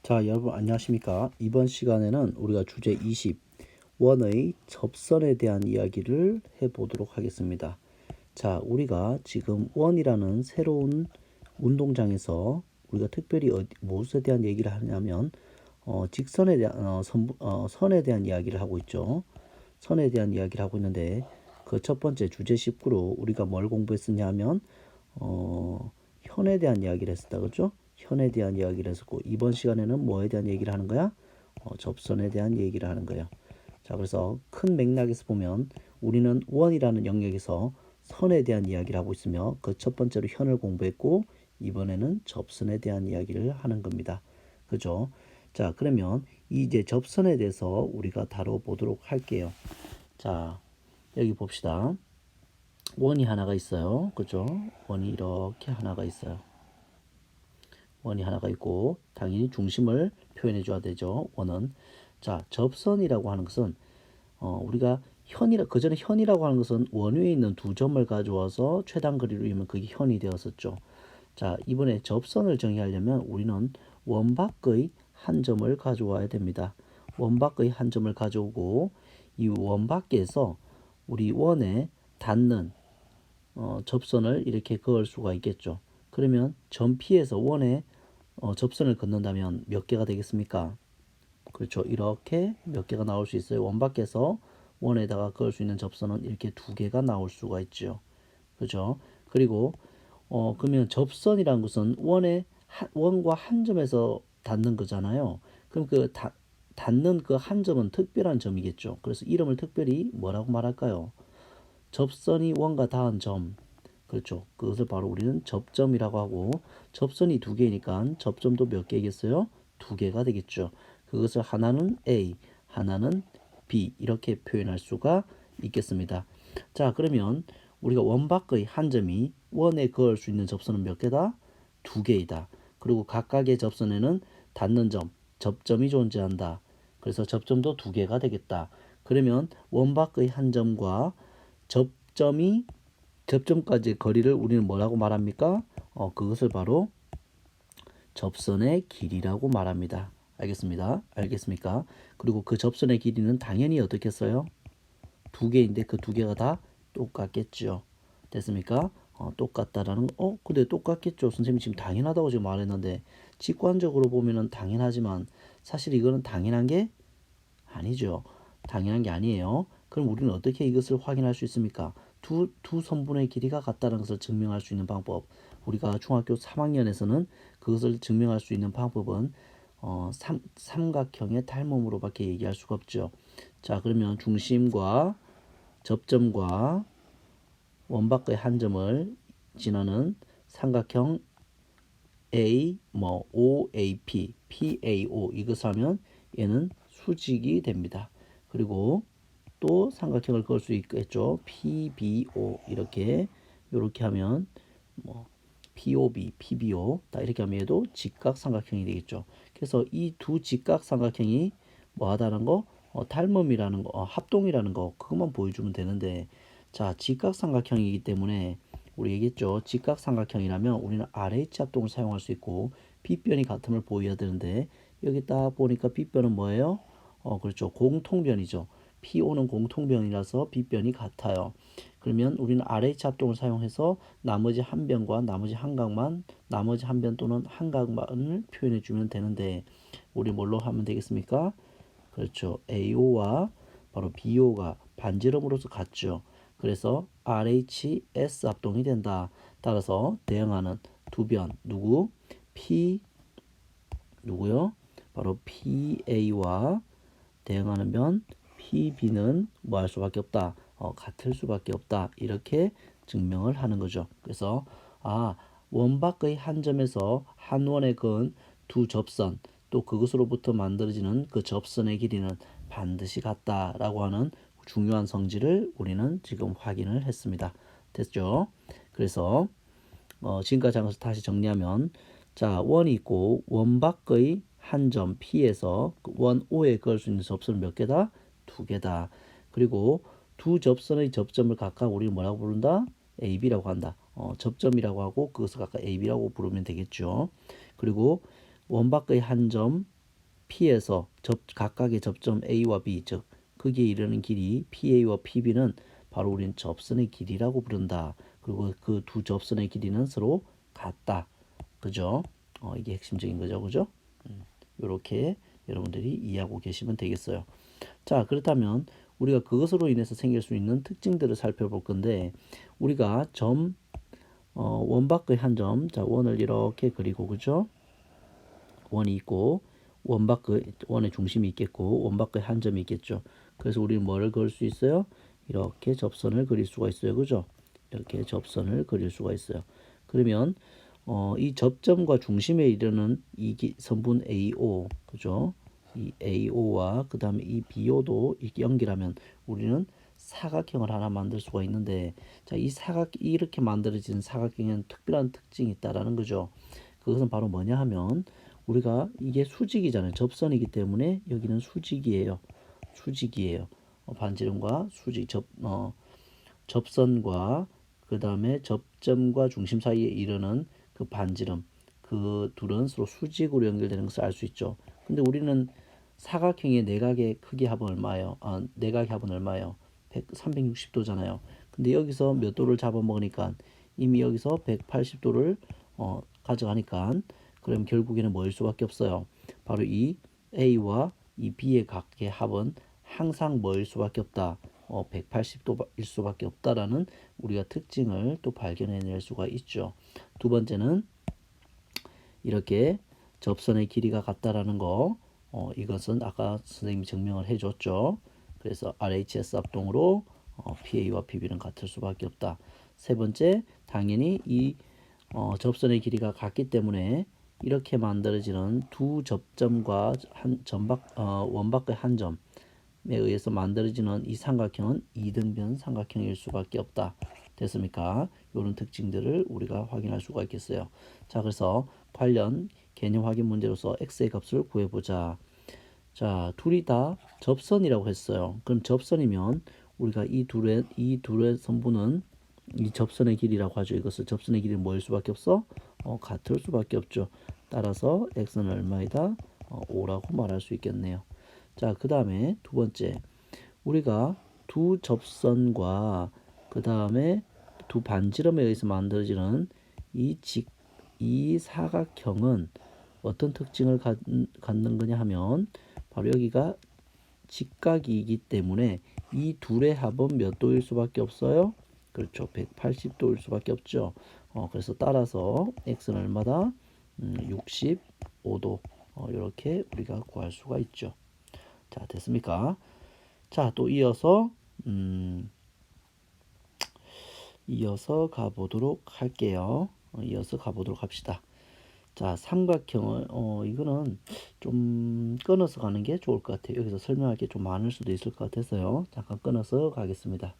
자, 여러분 안녕하십니까? 이번 시간에는 우리가 주제 20, 원의 접선에 대한 이야기를 해보도록 하겠습니다. 자, 우리가 지금 원이라는 새로운 운동장에서 우리가 특별히 무엇에 대한 얘기를 하냐면 직선에 대한 선에 대한 이야기를 하고 있죠. 선에 대한 이야기를 하고 있는데 그 첫 번째 주제 19로 우리가 뭘 공부했었냐 하면 현에 대한 이야기를 했었다 그렇죠? 현에 대한 이야기를 했었고 이번 시간에는 뭐에 대한 얘기를 하는 거야? 접선에 대한 얘기를 하는 거예요. 자, 그래서 큰 맥락에서 보면 우리는 원이라는 영역에서 선에 대한 이야기를 하고 있으며 그 첫 번째로 현을 공부했고 이번에는 접선에 대한 이야기를 하는 겁니다. 그죠? 자, 그러면 이제 접선에 대해서 우리가 다뤄보도록 할게요. 자, 여기 봅시다. 원이 하나가 있어요. 그죠? 원이 이렇게 하나가 있어요. 원이 하나가 있고 당연히 중심을 표현해 줘야 되죠. 원은. 자, 접선이라고 하는 것은 우리가 그전에 현이라고 하는 것은 원 위에 있는 두 점을 가져와서 최단 거리로 이으면 그게 현이 되었었죠. 자, 이번에 접선을 정의하려면 우리는 원 밖의 한 점을 가져와야 됩니다. 원 밖의 한 점을 가져오고 이 원 밖에서 우리 원에 닿는 접선을 이렇게 그을 수가 있겠죠. 그러면 점 P에서 원에 접선을 긋는다면 몇 개가 되겠습니까? 그렇죠. 이렇게 몇 개가 나올 수 있어요. 원 밖에서 원에다가 그을 수 있는 접선은 이렇게 두 개가 나올 수가 있죠. 그렇죠. 그리고 그러면 접선이란 것은 원과 한 점에서 닿는 거잖아요. 그럼 닿는 그 한 점은 특별한 점이겠죠. 그래서 이름을 특별히 뭐라고 말할까요? 접선이 원과 닿은 점. 그렇죠. 그것을 바로 우리는 접점이라고 하고 접선이 두 개니까 접점도 몇 개겠어요? 두 개가 되겠죠. 그것을 하나는 A, 하나는 B 이렇게 표현할 수가 있겠습니다. 자, 그러면 우리가 원 밖의 한 점이 원에 그을 수 있는 접선은 몇 개다? 두 개이다. 그리고 각각의 접선에는 닿는 점, 접점이 존재한다. 그래서 접점도 두 개가 되겠다. 그러면 원 밖의 한 점과 접점까지의 거리를 우리는 뭐라고 말합니까? 그것을 바로 접선의 길이라고 말합니다. 알겠습니다. 알겠습니까? 그리고 그 접선의 길이는 당연히 어떻게 써요? 두 개인데 그 두 개가 다 똑같겠죠. 됐습니까? 똑같다라는 근데 똑같겠죠. 선생님 지금 당연하다고 지금 말했는데 직관적으로 보면은 당연하지만 사실 이거는 당연한 게 아니죠. 당연한 게 아니에요. 그럼 우리는 어떻게 이것을 확인할 수 있습니까? 두 선분의 길이가 같다는 것을 증명할 수 있는 방법. 우리가 중학교 3학년에서는 그것을 증명할 수 있는 방법은 삼각형의 닮음으로밖에 얘기할 수가 없죠. 자, 그러면 중심과 접점과 원 밖의 한 점을 지나는 삼각형 OAP, PAO 이것을 하면 얘는 수직이 됩니다. 그리고 또 삼각형을 그을 수 있겠죠. PBO 이렇게 하면 POB, PBO 다 이렇게 하면 얘도 직각 삼각형이 되겠죠. 그래서 이 두 직각 삼각형이 뭐하다는 거, 닮음이라는 거, 합동이라는 거 그것만 보여주면 되는데 자, 직각 삼각형이기 때문에 우리 얘기했죠. 직각 삼각형이라면 우리는 RH 합동을 사용할 수 있고 빗변이 같음을 보여야 되는데 여기 딱 보니까 빗변은 뭐예요? 그렇죠. 공통변이죠. PO는 공통변이라서 빗변이 같아요. 그러면 우리는 RH 합동을 사용해서 나머지 한 변과 나머지 한 변 또는 한 각만을 표현해 주면 되는데 우리 뭘로 하면 되겠습니까? 그렇죠. AO와 바로 BO가 반지름으로서 같죠. 그래서 RHS 합동이 된다. 따라서 대응하는 두 변 누구요? 바로 PA와 대응하는 변 PB는 뭐 할 수밖에 없다. 같을 수밖에 없다. 이렇게 증명을 하는 거죠. 그래서 원 밖의 한 점에서 한 원에 그은 두 접선 또 그것으로부터 만들어지는 그 접선의 길이는 반드시 같다라고 하는 중요한 성질을 우리는 지금 확인을 했습니다. 됐죠? 그래서 지금까지 한 것을 다시 정리하면 자, 원이 있고 원 밖의 한 점 P에서 원 O에 그을 수 있는 접선은 몇 개다? 두 개다. 그리고 두 접선의 접점을 각각 우리는 뭐라고 부른다? AB라고 한다. 접점이라고 하고 그것을 각각 AB라고 부르면 되겠죠. 그리고 원 밖의 한 점 P에서 각각의 접점 A와 B, 즉 거기에 이르는 길이 PA와 PB는 바로 우리는 접선의 길이라고 부른다. 그리고 그 두 접선의 길이는 서로 같다. 그죠? 이게 핵심적인 거죠. 그죠? 이렇게 여러분들이 이해하고 계시면 되겠어요. 자, 그렇다면 우리가 그것으로 인해서 생길 수 있는 특징들을 살펴볼 건데, 우리가 원 밖의 한 점, 자, 원을 이렇게 그리고, 그죠? 원이 있고, 원의 중심이 있겠고, 원 밖의 한 점이 있겠죠. 그래서 우리는 뭐를 그릴 수 있어요? 이렇게 접선을 그릴 수가 있어요. 그죠? 이렇게 접선을 그릴 수가 있어요. 그러면 이 접점과 중심에 이르는 이 선분 AO, 그죠? 이 AO와 그 다음에 이 BO도 이렇게 연결하면 우리는 사각형을 하나 만들 수가 있는데, 자, 이렇게 만들어진 사각형에는 특별한 특징이 있다라는 거죠. 그것은 바로 뭐냐 하면, 우리가 이게 수직이잖아요. 접선이기 때문에 여기는 수직이에요. 수직이에요. 반지름과 접선과 그 다음에 접점과 중심 사이에 이르는 그 반지름, 그 둘은 서로 수직으로 연결되는 것을 알 수 있죠. 근데 우리는 사각형의 내각의 크기 합은 얼마예요? 내각의 합은 얼마예요? 360도잖아요. 근데 여기서 몇 도를 잡아먹으니까 이미 여기서 180도를 가져가니까, 그럼 결국에는 뭐일 수밖에 없어요? 바로 이 A와 이 B의 각의 합은 항상 뭐일 수밖에 없다. 180도일 수밖에 없다라는 우리가 특징을 또 발견해낼 수가 있죠. 두 번째는 이렇게 접선의 길이가 같다라는 거, 이것은 아까 선생님이 증명을 해줬죠. 그래서 RHS 합동으로 PA와 PB는 같을 수밖에 없다. 세 번째, 당연히 이 접선의 길이가 같기 때문에 이렇게 만들어지는 두 접점과 원 밖의 한 점에 의해서 만들어지는 이 삼각형은 이등변 삼각형일 수밖에 없다. 됐습니까? 이런 특징들을 우리가 확인할 수가 있겠어요. 자, 그래서 관련 개념 확인 문제로서 x의 값을 구해보자. 자, 둘이 다 접선이라고 했어요. 그럼 접선이면 우리가 이 둘의 선분은 이 접선의 길이라고 하죠. 이것을 접선의 길이는 뭐일 수밖에 없어? 같을 수밖에 없죠. 따라서 x는 얼마이다? 5라고 말할 수 있겠네요. 자, 그 다음에 두 번째, 우리가 두 접선과 그 다음에 두 반지름에 의해서 만들어지는 이 사각형은 어떤 특징을 갖는 거냐 하면, 바로 여기가 직각이기 때문에 이 둘의 합은 몇 도일 수밖에 없어요? 그렇죠. 180도일 수밖에 없죠. 그래서 따라서 x는 얼마다? 65도. 이렇게 우리가 구할 수가 있죠. 자, 됐습니까? 자, 또 이어서 가보도록 할게요. 이어서 가보도록 합시다. 자, 삼각형을 이거는 좀 끊어서 가는 게 좋을 것 같아요. 여기서 설명할 게 좀 많을 수도 있을 것 같아서요. 잠깐 끊어서 가겠습니다.